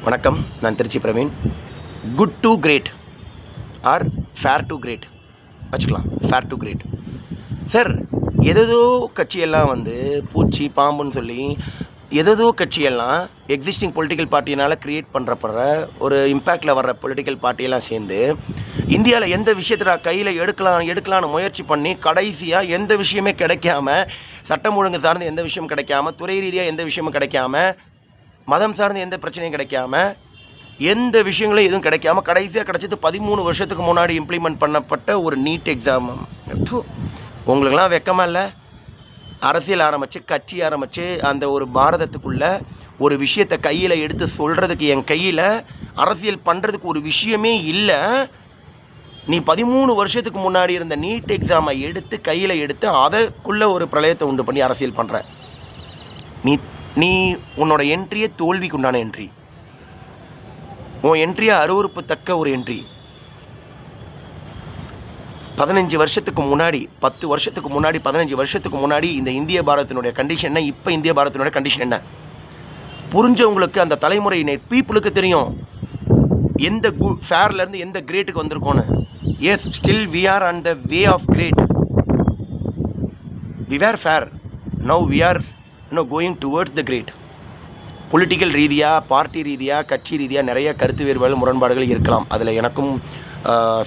வணக்கம். நான் Trichy Praveen. Good to great or fair to great வச்சுக்கலாம். Fair to great sir. எதோ கட்சியெல்லாம் வந்து பூச்சி பாம்புன்னு சொல்லி எதோ கட்சியெல்லாம் எக்ஸிஸ்டிங் பொலிட்டிக்கல் பார்ட்டினால் க்ரியேட் பண்ணுறப்படுற ஒரு இம்பேக்டில் வர்ற பொலிட்டிக்கல் பார்ட்டியெல்லாம் சேர்ந்து இந்தியாவில் எந்த விஷயத்தில் கையில் எடுக்கலான்னு முயற்சி பண்ணி கடைசியாக எந்த விஷயமே கிடைக்காம, சட்டம் ஒழுங்கு சார்ந்து எந்த விஷயமும் கிடைக்காம, துறை ரீதியாக எந்த விஷயமும் கிடைக்காம, மதம் சார்ந்து எந்த பிரச்சனையும் கிடைக்காம, எந்த விஷயங்களும் எதுவும் கிடைக்காம கடைசியாக கிடச்சது 13 வருஷத்துக்கு முன்னாடி இம்ப்ளிமெண்ட் பண்ணப்பட்ட ஒரு நீட் எக்ஸாம். உங்களுக்கெல்லாம் வெக்கமாக இல்லை? அரசியல் ஆரம்பித்து கட்சி ஆரம்பித்து அந்த ஒரு பாரதத்துக்குள்ளே ஒரு விஷயத்தை கையில் எடுத்து சொல்கிறதுக்கு என் கையில் அரசியல் பண்ணுறதுக்கு ஒரு விஷயமே இல்லை. நீ 13 வருஷத்துக்கு முன்னாடி இருந்த நீட் எக்ஸாமை எடுத்து கையில் எடுத்து அதுக்குள்ளே ஒரு பிரளயத்தை உண்டு பண்ணி அரசியல் பண்ணுற நீ உன்னோட என்ட்ரியே தோல்விக்கு உண்டான என்ட்ரி. உன் என்ட்ரியை அருவருப்புத்தக்க ஒரு என்ட்ரி. 15 வருஷத்துக்கு முன்னாடி, 10 வருஷத்துக்கு முன்னாடி, 15 வருஷத்துக்கு முன்னாடி இந்த இந்திய பாரதத்தினுடைய கண்டிஷன் என்ன, இப்போ இந்திய பாரதத்தினுடைய கண்டிஷன் என்ன புரிஞ்சவங்களுக்கு, அந்த தலைமுறையினர் பீப்புளுக்கு தெரியும் எந்த ஃபேர்லேருந்து எந்த கிரேட்டுக்கு வந்திருக்கோன்னு. Yes, still we are on the way of great. We were fair, now we are going towards the great. Political ரீதியாக, பார்ட்டி ரீதியாக, கட்சி ரீதியாக நிறைய கருத்து வேறுபாடுகள், முரண்பாடுகள் இருக்கலாம். அதில் எனக்கும்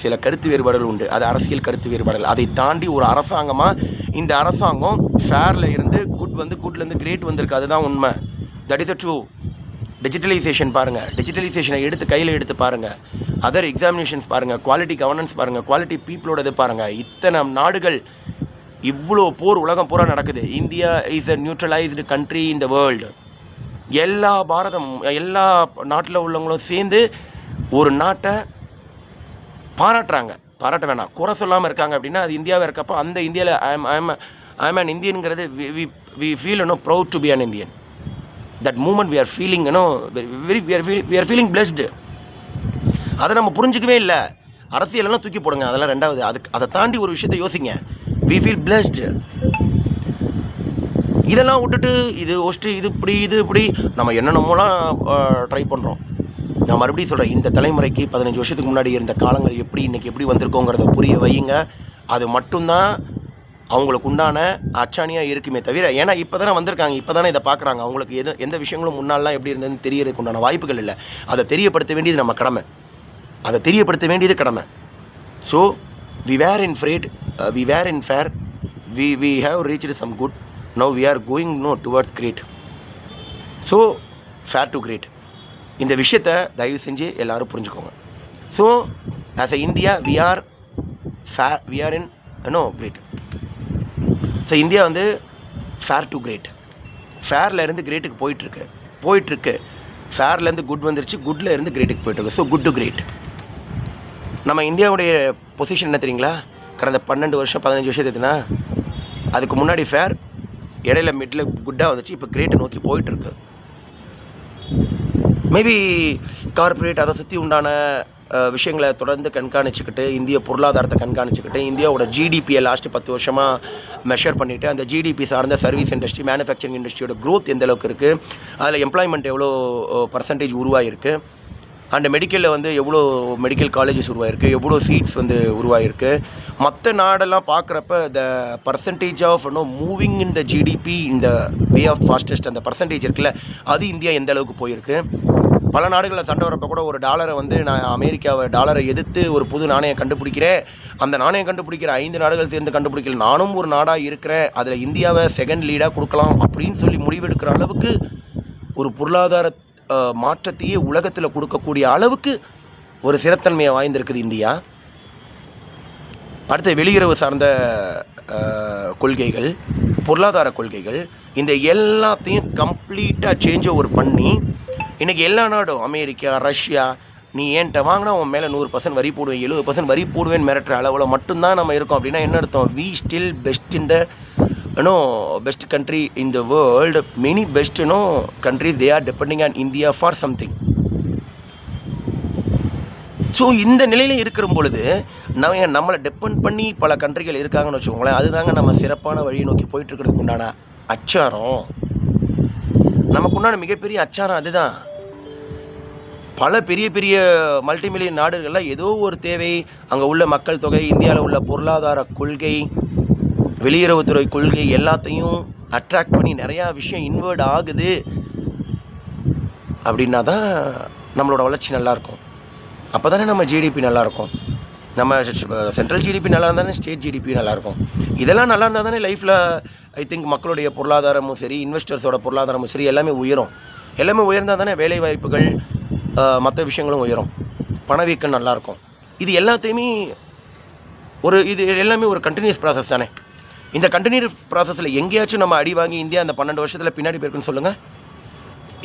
சில கருத்து வேறுபாடுகள் உண்டு. அது அரசியல் கருத்து வேறுபாடுகள். அதை தாண்டி ஒரு அரசாங்கமாக இந்த அரசாங்கம் ஃபேரில் இருந்து குட்லேருந்து கிரேட் வந்திருக்கு. அதுதான் உண்மை. That is a true. Digitalisation பாருங்கள், டிஜிட்டலைசேஷனை கையில் எடுத்து பாருங்கள். அதர் எக்ஸாமினேஷன்ஸ் பாருங்கள், குவாலிட்டி கவர்னன்ஸ் பாருங்கள், குவாலிட்டி பீப்புளோடது பாருங்கள். இத்தனை நாடுகள், இவ்வளோ போர் உலகம் பூரா நடக்குது. India is a neutralised country in the world. எல்லா எல்லா நாட்டில் உள்ளவங்களும் சேர்ந்து ஒரு நாட்டை பாராட்ட வேணாம், குறை சொல்லாமல் இருக்காங்க. அப்படின்னா அது இந்தியாவை இருக்கப்போ அந்த இந்தியாவில் ஐம் அன் இந்தியனுங்கிறது we feel proud to be an Indian. That moment we are feeling we are feeling blessed. அதை நம்ம புரிஞ்சிக்கவே இல்லை. அரசியலெல்லாம் தூக்கி போடுங்க, அதெல்லாம் ரெண்டாவது. அதை தாண்டி ஒரு விஷயத்தை யோசிங்க. We feel blessed. இதெல்லாம் விட்டுட்டு இது ஒஸ்ட்டு, இது இப்படி நம்ம என்னென்னமோலாம் ட்ரை பண்ணுறோம். நான் மறுபடியும் சொல்கிறேன், இந்த தலைமுறைக்கு 15 வருஷத்துக்கு முன்னாடி இருந்த காலங்கள் இன்றைக்கி எப்படி வந்திருக்கோங்கிறத புரிய வையுங்க. அது மட்டும்தான் அவங்களுக்கு உண்டான அச்சாணியாக இருக்குமே தவிர, ஏன்னா இப்போ தானே வந்திருக்காங்க, இப்போ தானே இதை பார்க்குறாங்க. அவங்களுக்கு எந்த விஷயங்களும் முன்னாலாம் எப்படி இருந்ததுன்னு தெரியறதுக்கு உண்டான வாய்ப்புகள் இல்லை. அதை தெரியப்படுத்த வேண்டியது நம்ம கடமை. அதை தெரியப்படுத்த வேண்டியது கடமை. So we were in freight, we were in fair, we have reached some good. Now we are going towards great. So fair to great. இந்த விஷயத்தை தயவு செஞ்சு எல்லோரும் புரிஞ்சுக்கோங்க. So as a India we are fair, we are in great. So India வந்து fair to great, ஃபேரில் இருந்து கிரேட்டுக்கு போயிட்டுருக்கு. ஃபேர்லேருந்து குட் வந்துருச்சு, குட்டில் இருந்து கிரேட்டுக்கு போயிட்டுருக்கு. So good to great. நம்ம இந்தியாவுடைய பொசிஷன் என்ன தெரியுங்களா? கடந்த 12 வருஷம் 15 வருஷத்துனா அதுக்கு முன்னாடி ஃபேர், இடையில மிடில் குட்டாக வந்துச்சு, இப்போ கிரேட்டை நோக்கி போயிட்டுருக்கு. மேபி கார்ப்பரேட் அதை சுற்றி உண்டான விஷயங்களை தொடர்ந்து கண்காணிச்சுக்கிட்டு, இந்திய பொருளாதாரத்தை கண்காணிச்சுக்கிட்டு, இந்தியாவோட ஜிடிபியை லாஸ்ட்டு 10 வருஷமாக மெஷர் பண்ணிவிட்டு, அந்த ஜிடிபி சார்ந்த சர்வீஸ் இண்டஸ்ட்ரி, மேனுஃபேக்சரிங் இண்டஸ்ட்ரியோட க்ரோத் எந்த அளவுக்கு இருக்குது, அதில் எம்ப்ளாய்மெண்ட் எவ்வளோ பர்சன்டேஜ் உருவாகிருக்கு, அண்ட் மெடிக்கலில் வந்து எவ்வளோ மெடிக்கல் காலேஜஸ் உருவாயிருக்கு, எவ்வளோ சீட்ஸ் வந்து உருவாயிருக்கு. மற்ற நாடெல்லாம் பார்க்குறப்ப the percentage of moving in the GDP இந்த வே ஆஃப் ஃபாஸ்டஸ்ட் அந்த பர்சன்டேஜ் இருக்குல்ல, அது இந்தியா எந்த அளவுக்கு போயிருக்கு. பல நாடுகளில் சண்டை வரப்போ கூட ஒரு டாலரை வந்து நான் டாலரை எதிர்த்து ஒரு புது நாணயம் கண்டுபிடிக்கிறேன், அந்த நாணயம் கண்டுபிடிக்கிற 5 நாடுகள் சேர்ந்து கண்டுபிடிக்கல, நானும் ஒரு நாடாக இருக்கிறேன், அதில் இந்தியாவை செகண்ட் லீடாக கொடுக்கலாம் அப்படின்னு சொல்லி முடிவெடுக்கிற அளவுக்கு ஒரு பொருளாதார மாற்றத்தையே உலகத்தில் கொடுக்கக்கூடிய அளவுக்கு ஒரு சிறத்தன்மையை வாய்ந்திருக்குது இந்தியா. அடுத்த வெளியுறவு சார்ந்த கொள்கைகள், பொருளாதார கொள்கைகள், இந்த எல்லாத்தையும் கம்ப்ளீட்டாக சேஞ்ச் ஓவர் பண்ணி இன்றைக்கி எல்லா நாடும், அமெரிக்கா, ரஷ்யா, நீ ஏன்ட்ட வாங்கினா உன் மேலே 100% வரி போடுவேன், 70% வரி போடுவேன்னு மிரட்டுற அளவில் மட்டும்தான் நம்ம இருக்கோம். அப்படின்னா என்ன அர்த்தம்? We still best in the best country in the world. Many best countries, they are depending on India for something. So இந்த நிலையில் இருக்கிற பொழுது நம்மளை டிபெண்ட் பண்ணி பல கண்ட்ரிகள் இருக்காங்கன்னு வச்சுக்கோங்களேன். அதுதாங்க நம்ம சிறப்பான வழியை நோக்கி போயிட்டுருக்கிறதுக்கு உண்டான அச்சாரம். நமக்கு உண்டான மிகப்பெரிய அச்சாரம் அதுதான். பல பெரிய பெரிய மல்டி மில்லியன் நாடுகளில் ஏதோ ஒரு தேவை, அங்கே உள்ள மக்கள் தொகை, இந்தியாவில் உள்ள பொருளாதார கொள்கை, வெளியுறவுத்துறை கொள்கை எல்லாத்தையும் அட்ராக்ட் பண்ணி நிறையா விஷயம் இன்வெர்ட் ஆகுது அப்படின்னா தான் நம்மளோட வளர்ச்சி நல்லாயிருக்கும். அப்போ தானே நம்ம ஜிடிபி நல்லாயிருக்கும். நம்ம சென்ட்ரல் ஜிடிபி நல்லா இருந்தால் தானே ஸ்டேட் ஜிடிபி நல்லாயிருக்கும். இதெல்லாம் நல்லா இருந்தால் தானே லைஃப்பில் ஐ திங்க் மக்களுடைய பொருளாதாரமும் சரி, இன்வெஸ்டர்ஸோட பொருளாதாரமும் சரி எல்லாமே உயரும். எல்லாமே உயர்ந்தால் தானே வேலை வாய்ப்புகள் மற்ற விஷயங்களும் உயரும். பணவீக்கம் நல்லாயிருக்கும். இது எல்லாத்தையுமே இது எல்லாமே ஒரு கண்டினியூஸ் ப்ராசஸ் தானே. இந்த கண்டினியூஸ் ப்ராசஸில் எங்கேயாச்சும் நம்ம அடி வாங்கி இந்தியா அந்த 12 வருஷத்தில் பின்னாடி போயிருக்குன்னு சொல்லுங்கள்.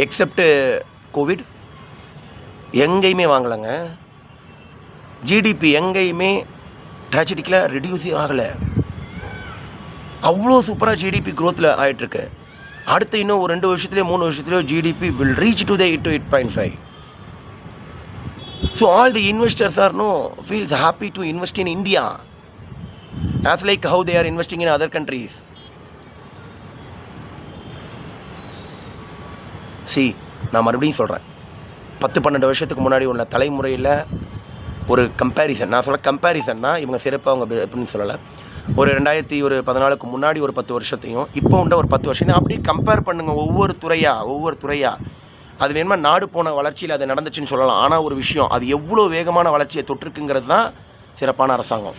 எக்ஸப்ட் கோவிட் எங்கேயுமே வாங்கலைங்க. ஜிடிபி எங்கேயுமே ட்ராஜடிக்கலாக ரெடியூஸே ஆகலை. அவ்வளோ சூப்பராக ஜிடிபி க்ரோத்தில் ஆகிட்டுருக்கு. அடுத்து இன்னும் ஒரு 2 வருஷத்துலேயோ 3 வருஷத்துலேயோ GDP will reach to 8.5. So all the investors feels happy to invest in India as like how they are investing in other countries. See, நான் மறுபடியும் சொல்கிறேன், 10-12 வருஷத்துக்கு முன்னாடி உள்ள தலைமுறையில் ஒரு கம்பேரிசன், நான் சொல்ல கம்பேரிசன் தான், இவங்க சிறப்பாக அவங்க எப்படின்னு சொல்லலை. ஒரு 2014க்கு முன்னாடி ஒரு 10 வருஷத்தையும் இப்போ உண்ட ஒரு 10 வருஷத்தையும் அப்படியே கம்பேர் பண்ணுங்கள். ஒவ்வொரு துறையாக அது வேணுமா நாடு போன வளர்ச்சியில் அது நடந்துச்சுன்னு சொல்லலாம். ஆனால் ஒரு விஷயம், அது எவ்வளோ வேகமான வளர்ச்சியை தொற்றுக்குங்கிறது தான் சிறப்பான அரசாங்கம்.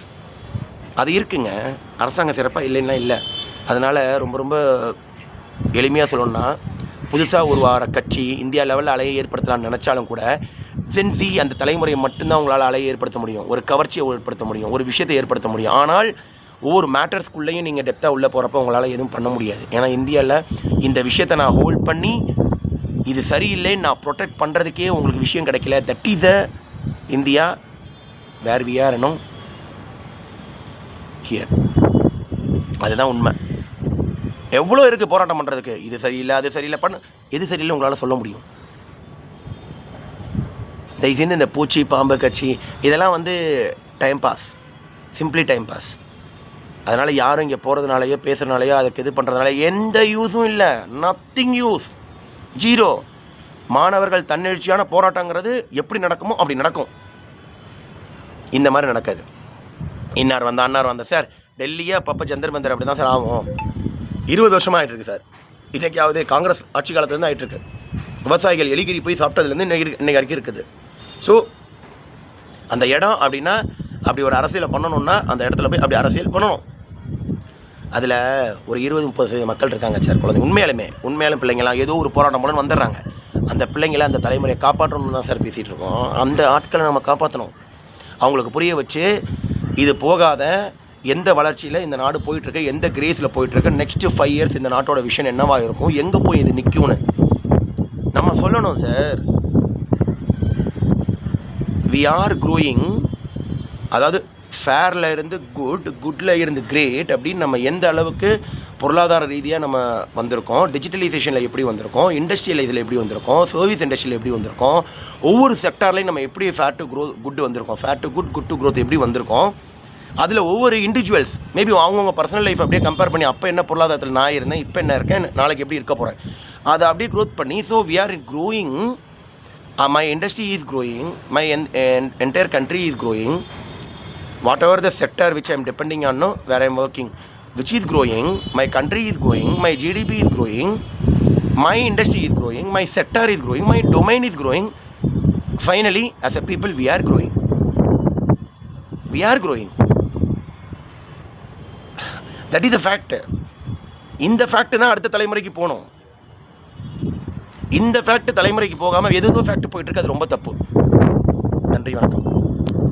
அது இருக்குங்க, அரசாங்கம் சிறப்பாக இல்லைன்னா இல்லை. அதனால் ரொம்ப ரொம்ப எளிமையாக சொல்லணும்னா, புதுசாக ஒரு வார கட்சி இந்தியா லெவலில் அலையை ஏற்படுத்தலாம்னு நினச்சாலும் கூட சென்சி அந்த தலைமுறையை மட்டும்தான் உங்களால் அலையை ஏற்படுத்த முடியும், ஒரு கவர்ச்சியை ஏற்படுத்த முடியும், ஒரு விஷயத்தை ஏற்படுத்த முடியும். ஆனால் ஒவ்வொரு மேட்டர்ஸ்குள்ளேயும் நீங்கள் டெப்த்தாக உள்ளே போகிறப்ப உங்களால் எதுவும் பண்ண முடியாது. ஏன்னா இந்தியாவில் இந்த விஷயத்தை நான் ஹோல்ட் பண்ணி இது சரியில்லைன்னு நான் ப்ரொடெக்ட் பண்ணுறதுக்கே உங்களுக்கு விஷயம் கிடைக்கல. That is a India where we are here. அதுதான் உண்மை. எவ்வளோ இருக்குது போராட்டம் பண்ணுறதுக்கு. இது சரியில்லை, அது சரியில்லை, எது சரியில்லை உங்களால் சொல்ல முடியும்? தயவுசெய்து இந்த பூச்சி பாம்பு கட்சி இதெல்லாம் time pass, simply time pass. அதனால் யாரும் இங்கே போகிறதுனாலையோ பேசுகிறதுனாலையோ அதுக்கு இது பண்ணுறதுனால எந்த யூஸும் இல்லை. Nothing use, zero. மாணவர்கள் தன்னெழுச்சியான போராட்டங்கிறது எப்படி நடக்குமோ அப்படி நடக்கும். இந்த மாதிரி நடக்காது. இன்னார் வந்தா அன்னார் வந்தா சார், டெல்லியே அப்பப்போ ஜந்தர் மந்தர் அப்படி தான் சார் ஆகும். 20 வருஷமாக ஆகிட்டுருக்கு சார். இன்றைக்காவது காங்கிரஸ் ஆட்சி காலத்துலேருந்து ஆகிட்டுருக்கு. விவசாயிகள் எலிகிரி போய் சாப்பிட்டதுலேருந்து இன்னைக்கு வரைக்கும் இருக்குது. ஸோ அந்த இடம் அப்படின்னா அப்படி ஒரு அரசியலை பண்ணணுன்னா அந்த இடத்துல போய் அப்படி அரசியல் பண்ணணும். அதில் ஒரு 20-30% மக்கள் இருக்காங்க சார், குழந்தை. உண்மையாலும் பிள்ளைங்களாம் ஏதோ ஒரு போராட்டம் பண்ணணும்னு வந்துடுறாங்க. அந்த பிள்ளைங்களை அந்த தலைமுறையை காப்பாற்றணும்னு தான் சார் பேசிகிட்டு இருக்கோம். அந்த ஆட்களை நம்ம காப்பாற்றணும். அவங்களுக்கு புரிய வச்சு இது போகாத எந்த வளர்ச்சியில் இந்த நாடு போயிட்டுருக்கு, எந்த கிரேஸில் போயிட்டுருக்கு, நெக்ஸ்ட்டு 5 இயர்ஸ் இந்த நாட்டோட விஷன் என்னவாக இருக்கும், எங்கே போய் இது நிற்கும்னு நம்ம சொல்லணும் சார். We are growing. அதாவது ஃபேரில் இருந்து குட்டில் இருந்து கிரேட் அப்படின்னு நம்ம எந்த அளவுக்கு பொருளாதார ரீதியாக நம்ம வந்திருக்கோம், டிஜிட்டலைசேஷனில் எப்படி வந்திருக்கோம், இண்டஸ்ட்ரியல் இதில் எப்படி வந்திருக்கோம், சர்வீஸ் இண்டஸ்ட்ரியில் எப்படி வந்திருக்கோம், ஒவ்வொரு செக்டார்லையும் நம்ம எப்படி ஃபேர் டு குட் வந்திருக்கோம், fair to good to growth எப்படி வந்திருக்கோம். அதில் ஒவ்வொரு இண்டிவிஜுவல்ஸ் மேபி அவங்கவுங்க பர்சனல் லைஃப் அப்படியே கம்பேர் பண்ணி அப்போ என்ன பொருளாதாரத்தில் நான் இருந்தேன், இப்போ என்ன இருக்கேன், நாளைக்கு எப்படி இருக்க போகிறேன், அதை அப்படியே க்ரோத் பண்ணி. So we are growing. My industry is growing, my entire country is growing. Whatever the sector which I am depending on, where I am working, which is growing, my country is growing, my GDP is growing, my industry is growing, my sector is growing, my domain is growing. Finally, as a people, we are growing. We are growing. That is a fact. இந்த fact தான் அடுத்த தலைமுறைக்கு போகணும். இந்த fact தலைமுறைக்கு போகாமல் எதுவும் fact போயிட்டு இருக்கு. அது ரொம்ப தப்பு. நன்றி, வணக்கம்.